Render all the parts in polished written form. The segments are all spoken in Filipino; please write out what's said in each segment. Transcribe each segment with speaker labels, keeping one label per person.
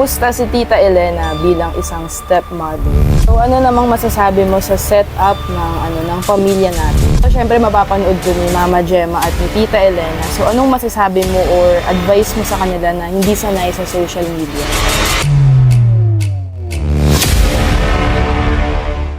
Speaker 1: Kamusta si Tita Elena bilang isang stepmother? So ano namang masasabi mo sa setup ng pamilya natin? So syempre mapapanood ko ni Mama Gemma at ni Tita Elena. So anong masasabi mo or advice mo sa kanila na hindi sanay sa social media?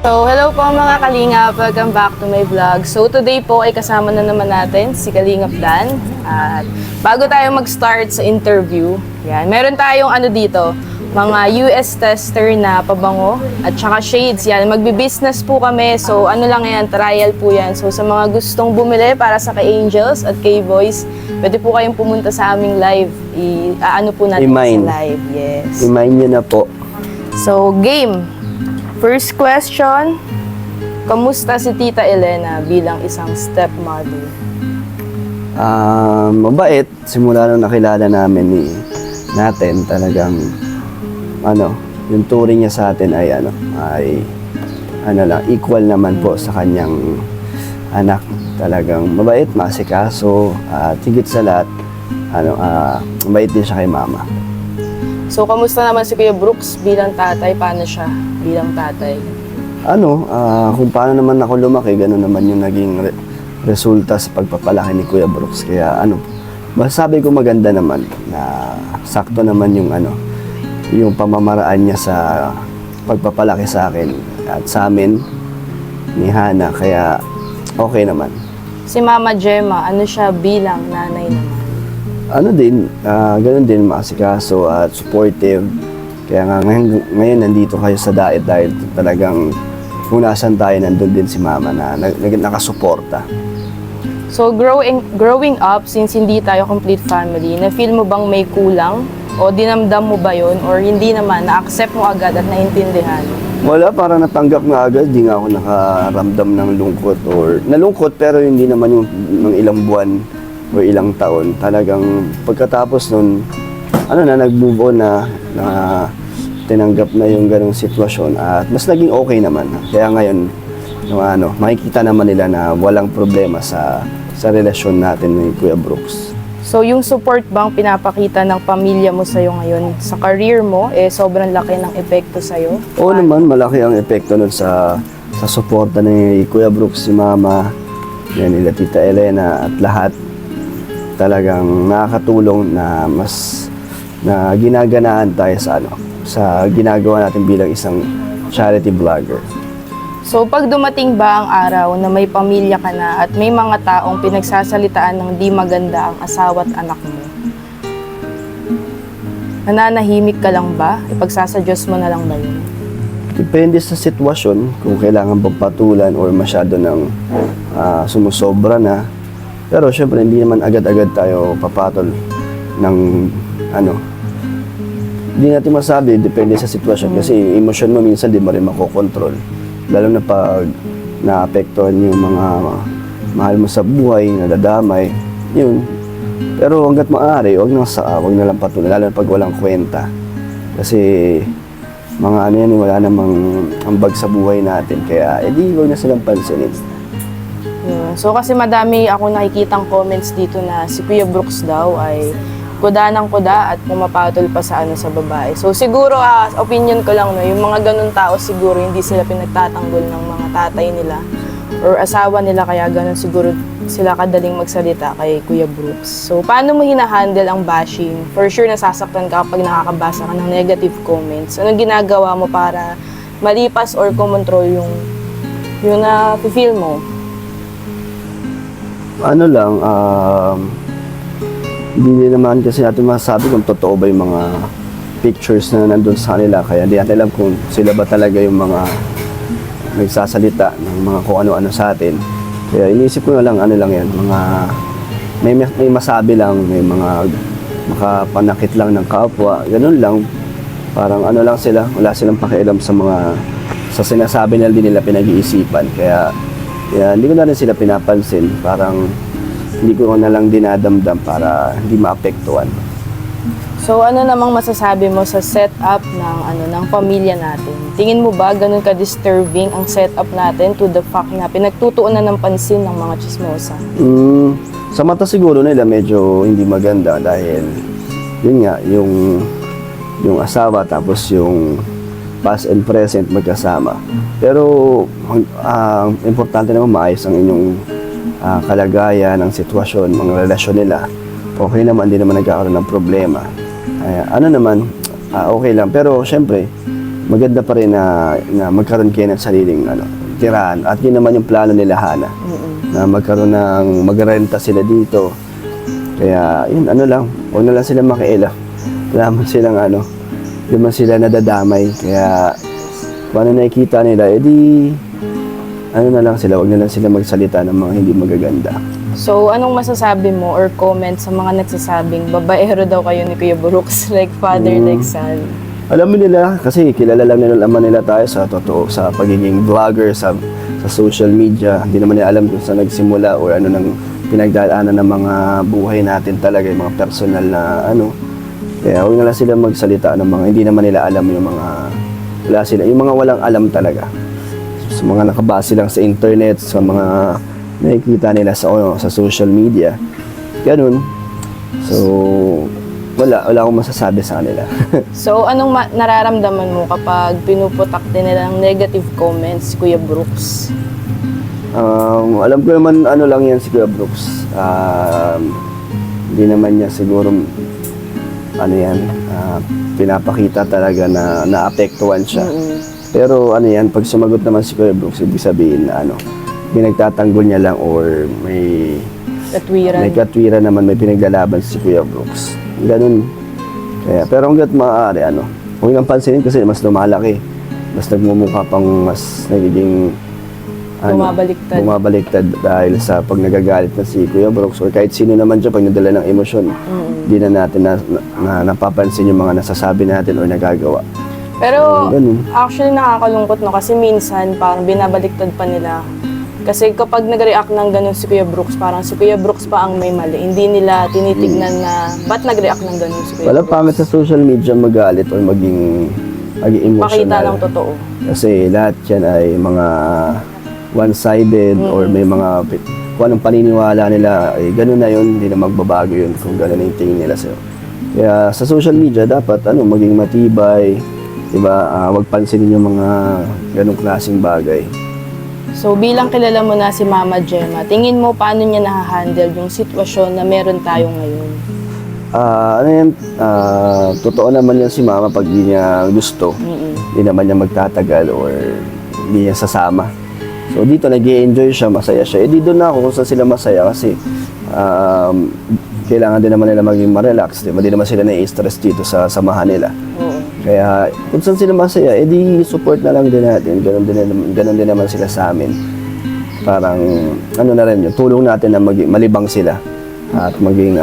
Speaker 1: So, hello po mga Kalingap! Welcome back to my vlog. So, today po ay kasama na naman natin si Kalingap Dan. At bago tayo mag-start sa interview, yan, meron tayong dito, mga US tester na pabango at saka shades. Yan, magbi-business po kami. So, lang yan, trial po yan. So, sa mga gustong bumili para sa kay Angels at kay Boys, pwede po kayong pumunta sa aming live. Ano po natin sa live. Yes.
Speaker 2: I-mine nyo na po.
Speaker 1: So, game! First question, kamusta si Tita Elena bilang isang stepmother?
Speaker 2: Mabait. Simula nung nakilala namin natin, talagang yung turing niya sa atin ay equal naman po sa kanyang anak. Talagang mabait, masikaso, at higit sa lahat, mabait din siya kay Mama.
Speaker 1: So, kamusta naman si Kuya Brooks bilang tatay? Paano siya bilang tatay?
Speaker 2: Kung paano naman ako lumaki, gano'n naman yung naging resulta sa pagpapalaki ni Kuya Brooks. Kaya masasabi ko maganda naman na sakto naman yung pamamaraan niya sa pagpapalaki sa akin at sa amin ni Hana. Kaya okay naman.
Speaker 1: Si Mama Gemma, ano siya bilang nanay naman?
Speaker 2: Ganun din, masikaso at supportive. Kaya nga ngayon nandito kayo sa Dait dahil talagang kung nasan tayo, nandun din si Mama na nakasuporta.
Speaker 1: So growing up, since hindi tayo complete family, na-feel mo bang may kulang? O dinamdam mo ba yun? Or hindi naman, na-accept mo agad at naintindihan?
Speaker 2: Wala, parang natanggap nga agad. Di nga ako nakaramdam ng lungkot or nalungkot, pero hindi naman yung ilang buwan o ilang taon. Talagang pagkatapos nun, nag-move on na tinanggap na yung ganong sitwasyon at mas naging okay naman. Kaya ngayon, makikita naman nila na walang problema sa relasyon natin ni Kuya Brooks.
Speaker 1: So yung support bang pinapakita ng pamilya mo sa'yo ngayon sa career mo, sobrang laki ng epekto sa'yo?
Speaker 2: Oo naman, malaki ang epekto nun sa suporta ni Kuya Brooks, si Mama, nila Tita Elena at lahat. Talagang nakakatulong na mas na ginaganaan tayo sa ginagawa natin bilang isang charity vlogger.
Speaker 1: So pag dumating ba ang araw na may pamilya ka na at may mga taong pinagsasalitaan ng di maganda ang asawa at anak mo, nananahimik ka lang ba? Ipagsasadyos mo na lang ba yun?
Speaker 2: Depende sa sitwasyon kung kailangan bang patulan or masyado ng sumusobra na. Pero syempre, hindi naman agad-agad tayo papatol ng Hindi natin masabi, depende sa sitwasyon. Kasi yung emosyon mo minsan di mo rin makokontrol. Lalo na pag naapektuhan yung mga mahal mo sa buhay, nadadamay, yun. Pero hanggat maaari, wag na lang patuloy, lalo na pag walang kwenta. Kasi wala namang ambag sa buhay natin. Kaya wag na silang pansinin.
Speaker 1: So kasi madami ako nakikitang comments dito na si Kuya Brooks daw ay kuda ng kuda at pumapatol pa sa babae. So siguro opinion ko lang yung mga ganun tao siguro hindi sila pinagtatanggol ng mga tatay nila or asawa nila, kaya ganun siguro sila kadaling magsalita kay Kuya Brooks. So paano mo hinahandle ang bashing? For sure nasasaktan ka kapag nakakabasa ka ng negative comments. Anong ginagawa mo para malipas or kumontrol yung na-feel mo?
Speaker 2: Hindi naman kasi natin masasabi kung totoo ba yung mga pictures na nandun sa kanila. Kaya hindi natin alam kung sila ba talaga yung mga nagsasalita ng mga kung ano-ano sa atin. Kaya iniisip ko na lang, yan, may masabi lang, may mga makapanakit lang ng kapwa, ganun lang. Parang lang sila, wala silang pakialam sa sinasabi na din nila pinag-iisipan. Kaya hindi ko na rin sila pinapansin. Parang hindi ko na lang dinadamdam para hindi maapektuhan.
Speaker 1: So ano namang masasabi mo sa setup ng pamilya natin? Tingin mo ba ganun ka-disturbing ang setup natin to the fact na pinagtutuunan ng pansin ng mga chismosa?
Speaker 2: Sa mata siguro nila medyo hindi maganda dahil yun nga, yung yung asawa, tapos yung past and present magkasama. Pero ang importante naman maayos ang inyong kalagayan, ang sitwasyon, mga relasyon nila. Okay naman, hindi naman nagkakaroon ng problema. Ano naman, okay lang. Pero syempre, maganda pa rin na magkaroon kayo ng sariling tirahan. At yun naman yung plano nila, Hana. Na magkaroon ng magrenta sila dito. Kaya yun, huwag na lang sila makialam. Wala man silang hindi man sila nadadamay. Kaya kung ano nakikita nila, edi na lang sila, huwag na lang sila magsalita ng mga hindi magaganda.
Speaker 1: So, anong masasabi mo or comment sa mga nagsasabing babaero daw kayo ni Kuya Brooks, like father, like son?
Speaker 2: Alam mo nila, kasi kilala lang nila tayo sa totoo, sa pagiging vlogger, sa social media. Hindi naman nila alam kung saan nagsimula o ano nang pinagdaanan ng mga buhay natin talaga, yung mga personal na Kaya huwag na lang sila magsalita ng mga hindi naman nila alam, yung mga walang alam talaga. Sa mga nakabase lang sa internet, sa mga nakikita nila sa social media. Ganun. So, wala akong masasabi sa kanila.
Speaker 1: So, anong nararamdaman mo kapag pinuputak din nila ng negative comments si Kuya Brooks?
Speaker 2: Alam ko naman lang yan si Kuya Brooks. Hindi naman niya siguro pinapakita talaga na naapektuhan siya. Pero yan, pag sumagot naman si Kuya Brooks, ibig sabihin na pinagtatanggol niya lang or may katwiran naman, may pinaglalaban si Kuya Brooks. Ganun. Kaya, pero hanggat maaari, huwag nang pansinin kasi mas lumalaki. Mas nagmumukha pang mas nagiging bumabaliktad dahil sa pag nagagalit na si Kuya Brooks or kahit sino naman dyan pag nadala ng emosyon. Hindi na natin napapansin yung mga nasasabi natin or nagagawa.
Speaker 1: Pero actually nakakalungkot kasi minsan parang binabaliktad pa nila. Kasi kapag nag-react ng ganun si Kuya Brooks, parang si Kuya Brooks pa ang may mali. Hindi nila tinitignan na ba't nag-react ng ganun si Kuya
Speaker 2: Wala
Speaker 1: Brooks.
Speaker 2: pangit sa social media magalit or maging emotional.
Speaker 1: Pakita ng totoo.
Speaker 2: Kasi lahat yan ay mga one-sided or may mga kung anong paniniwala nila, ganun na yun, hindi na magbabago yun kung ganun yung tingin nila sa'yo. Kaya sa social media dapat maging matibay, diba? Wag pansinin yung mga ganung klaseng bagay.
Speaker 1: So bilang kilala mo na si Mama Gemma, tingin mo paano niya nahahandle yung sitwasyon na meron tayo ngayon?
Speaker 2: Totoo naman yan si Mama pag di niya gusto. Hindi naman niya magtatagal or hindi niya sasama. So dito nag-i-enjoy siya, masaya siya. Di doon na ako kung saan sila masaya kasi kailangan din naman nila maging ma-relax. Diba? Di naman sila na-stress dito sa samahan nila. Kaya kung saan sila masaya, di support na lang din natin. Ganon din naman sila sa amin. Parang na rin yun, tulong natin na malibang sila. At maging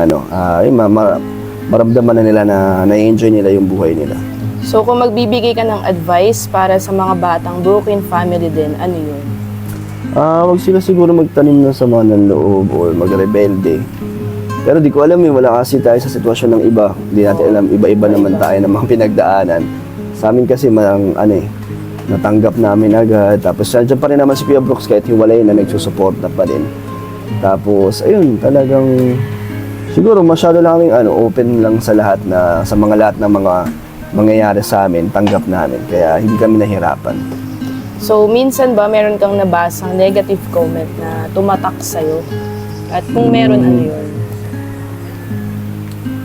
Speaker 2: maramdaman na nila na na-enjoy nila yung buhay nila.
Speaker 1: So kung magbibigay ka ng advice para sa mga batang broken family din, ano yun?
Speaker 2: Wag sila siguro magtanim ng sama ng loob or magrebelde. Pero di ko alam wala kasi tayo sa sitwasyon ng iba. Hindi natin alam, iba-iba naman tayo ng mga pinagdaanan. Sa amin kasi natanggap namin agad. Tapos nandiyan pa rin naman si Kuya Brooks kahit hiwalay na nagsusuporta pa din. Tapos ayun, talagang siguro masyado lang kaming open lang sa lahat ng mga mangyayari sa amin, tanggap namin. Kaya hindi kami nahirapan.
Speaker 1: So, minsan ba meron kang nabasang negative comment na tumatak sa'yo? At kung meron, ano yun?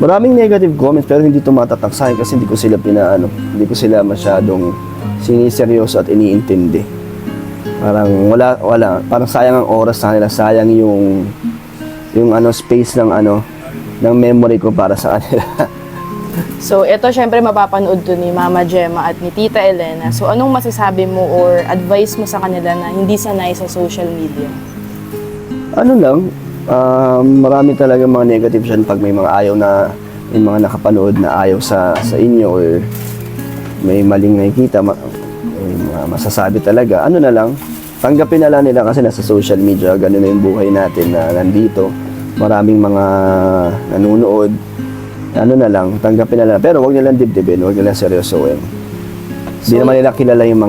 Speaker 2: Maraming negative comments pero hindi tumatatak sa akin kasi hindi ko sila masyadong siniseryoso at iniintindi. Parang wala, parang sayang ang oras sa kanila, sayang yung space ng memory ko para sa kanila.
Speaker 1: So, ito syempre mapapanood to ni Mama Gemma at ni Tita Elena. So, anong masasabi mo or advice mo sa kanila na hindi sanay sa social media?
Speaker 2: Marami talaga mga negative dyan pag may mga ayaw na, may mga nakapanood na ayaw sa inyo or may maling nakikita, may mga masasabi talaga. Tanggapin na lang nila kasi nasa social media, ganun na yung buhay natin na nandito. Maraming mga nanonood. Tanggapin na lang. Pero wag nilang dibdibin, wag nilang seryosoin. Hindi naman nila kilala yung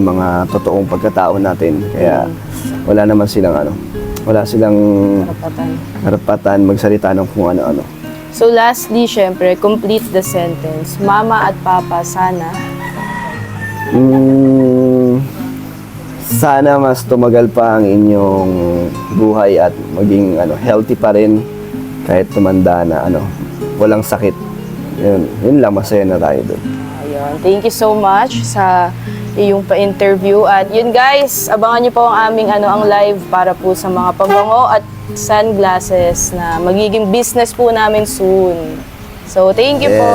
Speaker 2: mga totoong pagkatao natin. Kaya wala naman silang wala silang karapatan magsalita ng kung ano-ano.
Speaker 1: So lastly, syempre, complete the sentence. Mama at Papa, sana.
Speaker 2: Sana mas tumagal pa ang inyong buhay at maging healthy pa rin kahit tumanda na walang sakit. Yun lang, masaya na tayo doon.
Speaker 1: Ayun. Thank you so much sa iyong pa-interview. At yun guys, abangan niyo po ang aming ang live para po sa mga pabango at sunglasses na magiging business po namin soon. So, thank you
Speaker 2: Yes.
Speaker 1: po.